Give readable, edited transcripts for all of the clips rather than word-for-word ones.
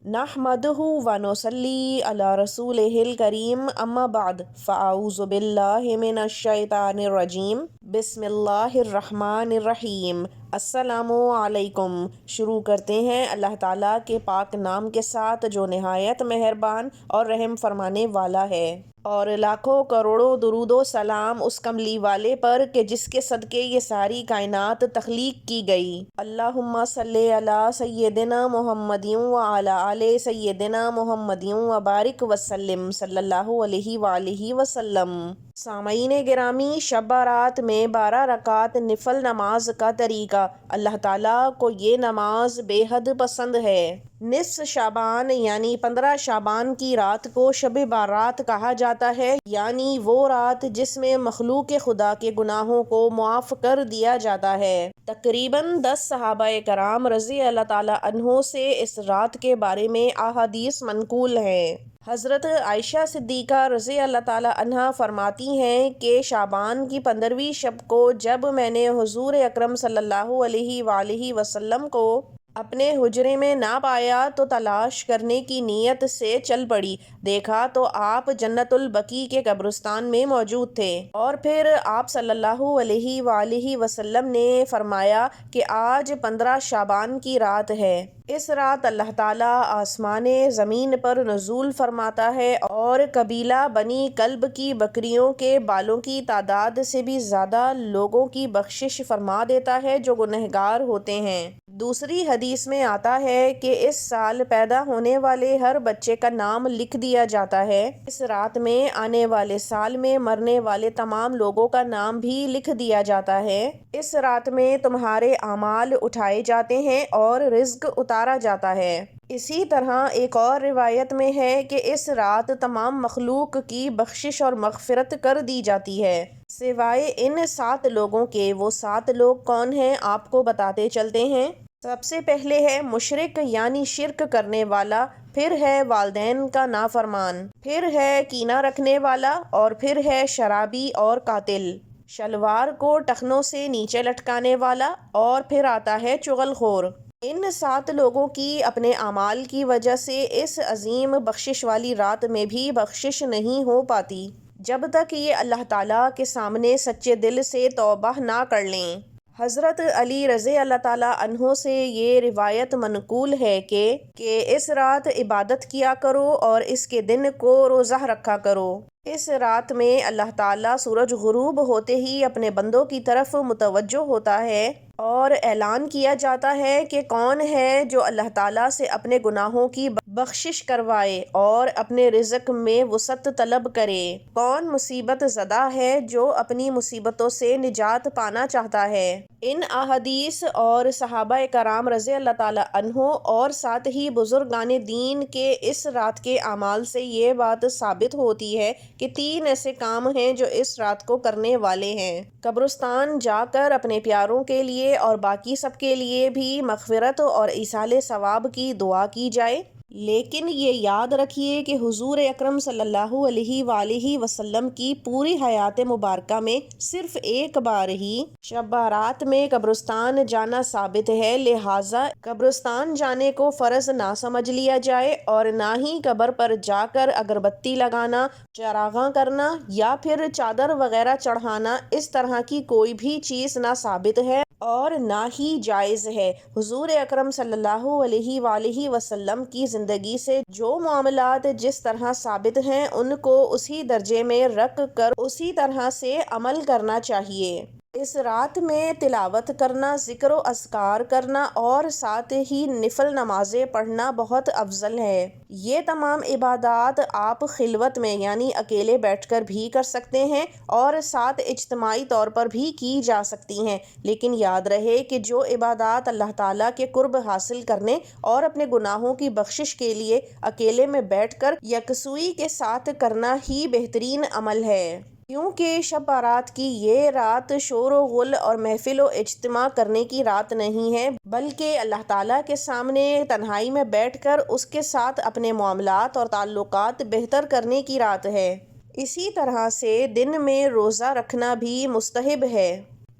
نحمدہ ونصلی علی رسولہ الکریم اما بعد فاعوذ باللہ من الشیطان الرجیم بسم اللہ الرحمن الرحیم۔ السلام علیکم۔ شروع کرتے ہیں اللہ تعالیٰ کے پاک نام کے ساتھ جو نہایت مہربان اور رحم فرمانے والا ہے، اور لاکھوں کروڑوں درود و سلام اس کملی والے پر کہ جس کے صدقے یہ ساری کائنات تخلیق کی گئی۔ اللہم صلی علی سیدنا محمد وعلی آل سیدنا محمد وبارک وسلم صلی اللہ علیہ وآلہ وسلم۔ سامعین گرامی، شب بارات میں 12 رکعت نفل نماز کا طریقہ۔ اللہ تعالیٰ کو یہ نماز بے حد پسند ہے۔ نصف شعبان یعنی 15 شعبان کی رات کو شب بارات کہا جاتا ہے، یعنی وہ رات جس میں مخلوق خدا کے گناہوں کو معاف کر دیا جاتا ہے۔ تقریباً 10 صحابہ کرام رضی اللہ تعالیٰ عنہ سے اس رات کے بارے میں احادیث منقول ہیں۔ حضرت عائشہ صدیقہ رضی اللہ تعالیٰ عنہا فرماتی ہیں کہ شعبان کی 15ویں شب کو جب میں نے حضور اکرم صلی اللہ علیہ وآلہ وسلم کو اپنے حجرے میں نہ پایا تو تلاش کرنے کی نیت سے چل پڑی۔ دیکھا تو آپ جنت البقیع کے قبرستان میں موجود تھے، اور پھر آپ صلی اللہ علیہ وآلہ وسلم نے فرمایا کہ آج 15 شعبان کی رات ہے۔ اس رات اللہ تعالیٰ آسمان زمین پر نزول فرماتا ہے اور قبیلہ بنی کلب کی بکریوں کے بالوں کی تعداد سے بھی زیادہ لوگوں کی بخشش فرما دیتا ہے جو گنہگار ہوتے ہیں۔ دوسری حدیث میں آتا ہے کہ اس سال پیدا ہونے والے ہر بچے کا نام لکھ دیا جاتا ہے۔ اس رات میں آنے والے سال میں مرنے والے تمام لوگوں کا نام بھی لکھ دیا جاتا ہے۔ اس رات میں تمہارے اعمال اٹھائے جاتے ہیں اور رزق اتارا جاتا ہے۔ اسی طرح ایک اور روایت میں ہے کہ اس رات تمام مخلوق کی بخشش اور مغفرت کر دی جاتی ہے، سوائے ان 7 لوگوں کے۔ وہ 7 لوگ کون ہیں آپ کو بتاتے چلتے ہیں۔ سب سے پہلے ہے مشرک یعنی شرک کرنے والا، پھر ہے والدین کا نافرمان، پھر ہے کینہ رکھنے والا، اور پھر ہے شرابی اور قاتل، شلوار کو ٹخنوں سے نیچے لٹکانے والا، اور پھر آتا ہے چغل خور۔ ان 7 لوگوں کی اپنے اعمال کی وجہ سے اس عظیم بخشش والی رات میں بھی بخشش نہیں ہو پاتی جب تک یہ اللہ تعالیٰ کے سامنے سچے دل سے توبہ نہ کر لیں۔ حضرت علی رضی اللہ تعالیٰ عنہ سے یہ روایت منقول ہے کہ اس رات عبادت کیا کرو اور اس کے دن کو روزہ رکھا کرو۔ اس رات میں اللہ تعالیٰ سورج غروب ہوتے ہی اپنے بندوں کی طرف متوجہ ہوتا ہے اور اعلان کیا جاتا ہے کہ کون ہے جو اللہ تعالیٰ سے اپنے گناہوں کی بخشش کروائے اور اپنے رزق میں وسعت طلب کرے، کون مصیبت زدہ ہے جو اپنی مصیبتوں سے نجات پانا چاہتا ہے۔ ان احادیث اور صحابہ کرام رضی اللہ تعالیٰ عنہ اور ساتھ ہی بزرگان دین کے اس رات کے اعمال سے یہ بات ثابت ہوتی ہے کہ 3 ایسے کام ہیں جو اس رات کو کرنے والے ہیں۔ قبرستان جا کر اپنے پیاروں کے لیے اور باقی سب کے لیے بھی مغفرت اور ایصال ثواب کی دعا کی جائے، لیکن یہ یاد رکھیے کہ حضور اکرم صلی اللہ علیہ وآلہ وسلم کی پوری حیات مبارکہ میں صرف ایک بار ہی شب بارات میں قبرستان جانا ثابت ہے، لہٰذا قبرستان جانے کو فرض نہ سمجھ لیا جائے، اور نہ ہی قبر پر جا کر اگربتی لگانا، چراغاں کرنا یا پھر چادر وغیرہ چڑھانا اس طرح کی کوئی بھی چیز نہ ثابت ہے اور نہ ہی جائز ہے۔ حضور اکرم صلی اللہ علیہ وآلہ وسلم کی زندگی سے جو معاملات جس طرح ثابت ہیں ان کو اسی درجے میں رکھ کر اسی طرح سے عمل کرنا چاہیے۔ اس رات میں تلاوت کرنا، ذکر و اذکار کرنا اور ساتھ ہی نفل نمازیں پڑھنا بہت افضل ہے۔ یہ تمام عبادات آپ خلوت میں یعنی اکیلے بیٹھ کر بھی کر سکتے ہیں اور ساتھ اجتماعی طور پر بھی کی جا سکتی ہیں، لیکن یاد رہے کہ جو عبادات اللہ تعالیٰ کے قرب حاصل کرنے اور اپنے گناہوں کی بخشش کے لیے اکیلے میں بیٹھ کر یکسوئی کے ساتھ کرنا ہی بہترین عمل ہے، کیونکہ شب بارات کی یہ رات شور و غل اور محفل و اجتماع کرنے کی رات نہیں ہے، بلکہ اللہ تعالیٰ کے سامنے تنہائی میں بیٹھ کر اس کے ساتھ اپنے معاملات اور تعلقات بہتر کرنے کی رات ہے۔ اسی طرح سے دن میں روزہ رکھنا بھی مستحب ہے۔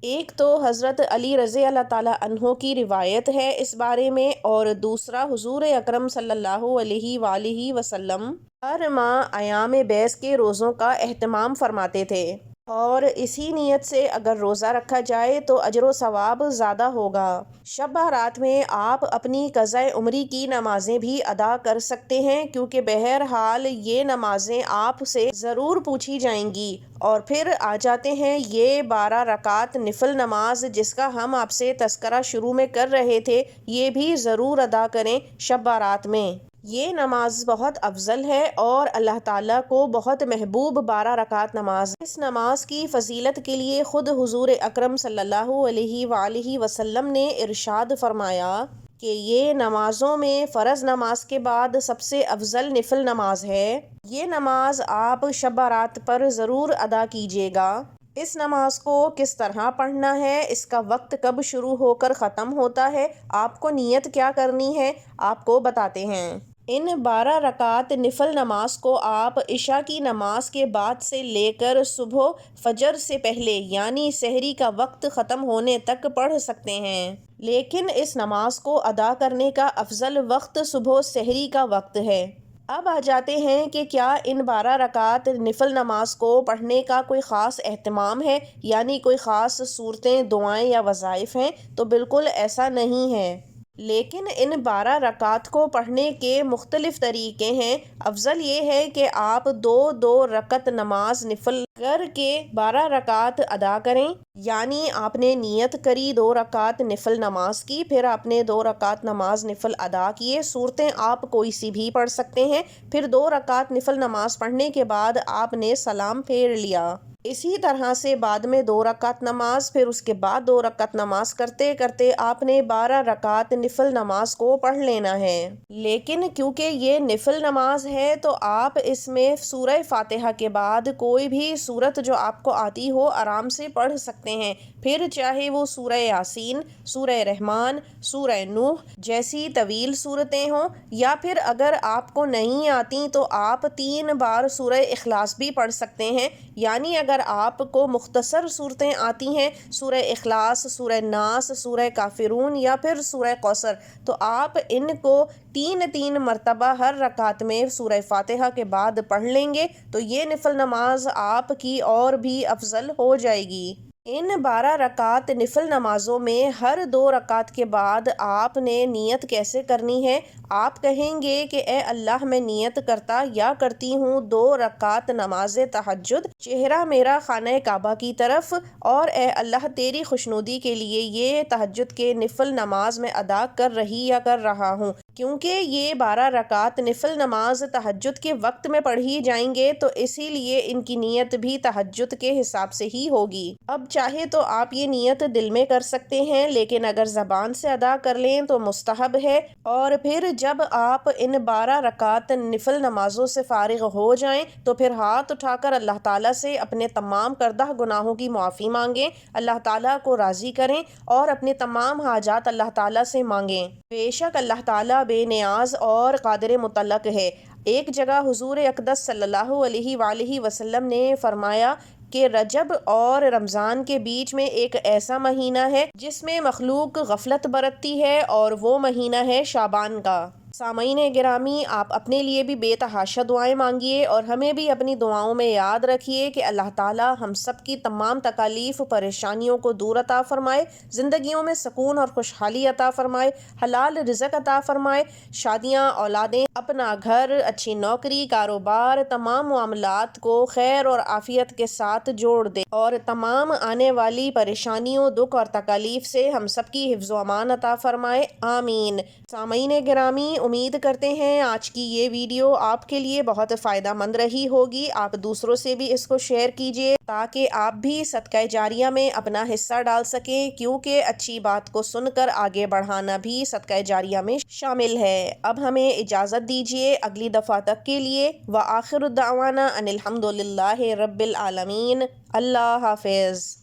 ایک تو حضرت علی رضی اللہ تعالیٰ عنہ کی روایت ہے اس بارے میں، اور دوسرا حضور اکرم صلی اللہ علیہ وآلہ وسلم ہر ماہ ایام بیس کے روزوں کا اہتمام فرماتے تھے، اور اسی نیت سے اگر روزہ رکھا جائے تو اجر و ثواب زیادہ ہوگا۔ شب بارات میں آپ اپنی قضاء عمری کی نمازیں بھی ادا کر سکتے ہیں، کیونکہ بہرحال یہ نمازیں آپ سے ضرور پوچھی جائیں گی۔ اور پھر آ جاتے ہیں یہ 12 رکعت نفل نماز، جس کا ہم آپ سے تذکرہ شروع میں کر رہے تھے، یہ بھی ضرور ادا کریں شب بارات میں۔ یہ نماز بہت افضل ہے اور اللہ تعالیٰ کو بہت محبوب 12 رکعت نماز۔ اس نماز کی فضیلت کے لیے خود حضور اکرم صلی اللہ علیہ وآلہ وسلم نے ارشاد فرمایا کہ یہ نمازوں میں فرض نماز کے بعد سب سے افضل نفل نماز ہے۔ یہ نماز آپ شب بارات پر ضرور ادا کیجیے گا۔ اس نماز کو کس طرح پڑھنا ہے، اس کا وقت کب شروع ہو کر ختم ہوتا ہے، آپ کو نیت کیا کرنی ہے، آپ کو بتاتے ہیں۔ ان 12 رکعت نفل نماز کو آپ عشاء کی نماز کے بعد سے لے کر صبح فجر سے پہلے یعنی سحری کا وقت ختم ہونے تک پڑھ سکتے ہیں، لیکن اس نماز کو ادا کرنے کا افضل وقت صبح سحری کا وقت ہے۔ اب آ جاتے ہیں کہ کیا ان 12 رکعت نفل نماز کو پڑھنے کا کوئی خاص اہتمام ہے، یعنی کوئی خاص صورتیں، دعائیں یا وظائف ہیں؟ تو بالکل ایسا نہیں ہے، لیکن ان 12 رکعت کو پڑھنے کے مختلف طریقے ہیں۔ افضل یہ ہے کہ آپ 2 رکعت نماز نفل کر کے 12 رکعت ادا کریں، یعنی آپ نے نیت کری 2 رکعت نفل نماز کی، پھر آپ نے 2 رکعت نماز نفل ادا کیے، صورتیں آپ کوئی سی بھی پڑھ سکتے ہیں، پھر 2 رکعت نفل نماز پڑھنے کے بعد آپ نے سلام پھیر لیا۔ اسی طرح سے بعد میں 2 رکعت نماز، پھر اس کے بعد 2 رکعت نماز کرتے کرتے آپ نے 12 رکعت نفل نماز کو پڑھ لینا ہے۔ لیکن کیونکہ یہ نفل نماز ہے تو آپ اس میں سورہ فاتحہ کے بعد کوئی بھی سورت جو آپ کو آتی ہو آرام سے پڑھ سکتے ہیں، پھر چاہے وہ سورہ یاسین، سورہ رحمان، سورہ نوح جیسی طویل سورتیں ہوں، یا پھر اگر آپ کو نہیں آتی تو آپ 3 بار سورہ اخلاص بھی پڑھ سکتے ہیں، یعنی اگر آپ کو مختصر صورتیں آتی ہیں، سورہ اخلاص، سورہ ناس، سورہ کافرون یا پھر سورہ کوثر، تو آپ ان کو 3 مرتبہ ہر رکعت میں سورہ فاتحہ کے بعد پڑھ لیں گے تو یہ نفل نماز آپ کی اور بھی افضل ہو جائے گی۔ ان 12 رکعت نفل نمازوں میں ہر 2 رکعت کے بعد آپ نے نیت کیسے کرنی ہے؟ آپ کہیں گے کہ اے اللہ، میں نیت کرتا یا کرتی ہوں 2 رکعت نماز تہجد، چہرہ میرا خانہ کعبہ کی طرف، اور اے اللہ تیری خوشنودی کے لیے یہ تہجد کے نفل نماز میں ادا کر رہی یا کر رہا ہوں۔ کیونکہ یہ 12 رکعت نفل نماز تہجد کے وقت میں پڑھی جائیں گے تو اسی لیے ان کی نیت بھی تہجد کے حساب سے ہی ہوگی۔ اب چاہے تو آپ یہ نیت دل میں کر سکتے ہیں، لیکن اگر زبان سے ادا کر لیں تو مستحب ہے۔ اور پھر جب آپ ان 12 رکعت نفل نمازوں سے فارغ ہو جائیں تو پھر ہاتھ اٹھا کر اللہ تعالیٰ سے اپنے تمام کردہ گناہوں کی معافی مانگیں، اللہ تعالیٰ کو راضی کریں اور اپنے تمام حاجات اللہ تعالیٰ سے مانگیں۔ بے شک اللہ تعالیٰ بے نیاز اور قادر مطلق ہے۔ ایک جگہ حضور اقدس صلی اللہ علیہ وآلہ وسلم نے فرمایا کہ رجب اور رمضان کے بیچ میں ایک ایسا مہینہ ہے جس میں مخلوق غفلت برتتی ہے، اور وہ مہینہ ہے شعبان کا۔ سامعین گرامی، آپ اپنے لیے بھی بے تحاشا دعائیں مانگیے اور ہمیں بھی اپنی دعاؤں میں یاد رکھیے کہ اللہ تعالیٰ ہم سب کی تمام تکالیف پریشانیوں کو دور عطا فرمائے، زندگیوں میں سکون اور خوشحالی عطا فرمائے، حلال رزق عطا فرمائے، شادیاں، اولادیں، اپنا گھر، اچھی نوکری، کاروبار، تمام معاملات کو خیر اور عافیت کے ساتھ جوڑ دے اور تمام آنے والی پریشانیوں، دکھ اور تکالیف سے ہم سب کی حفظ و امان عطا فرمائے، آمین۔ سامعین گرامی، امید کرتے ہیں آج کی یہ ویڈیو آپ کے لیے بہت فائدہ مند رہی ہوگی۔ آپ دوسروں سے بھی اس کو شیئر کیجیے تاکہ آپ بھی صدقہ جاریہ میں اپنا حصہ ڈال سکیں، کیونکہ اچھی بات کو سن کر آگے بڑھانا بھی صدقہ جاریہ میں شامل ہے۔ اب ہمیں اجازت دیجیے اگلی دفعہ تک کے لیے، وآخر دعوانا ان الحمد للہ رب العالمین۔ اللہ حافظ۔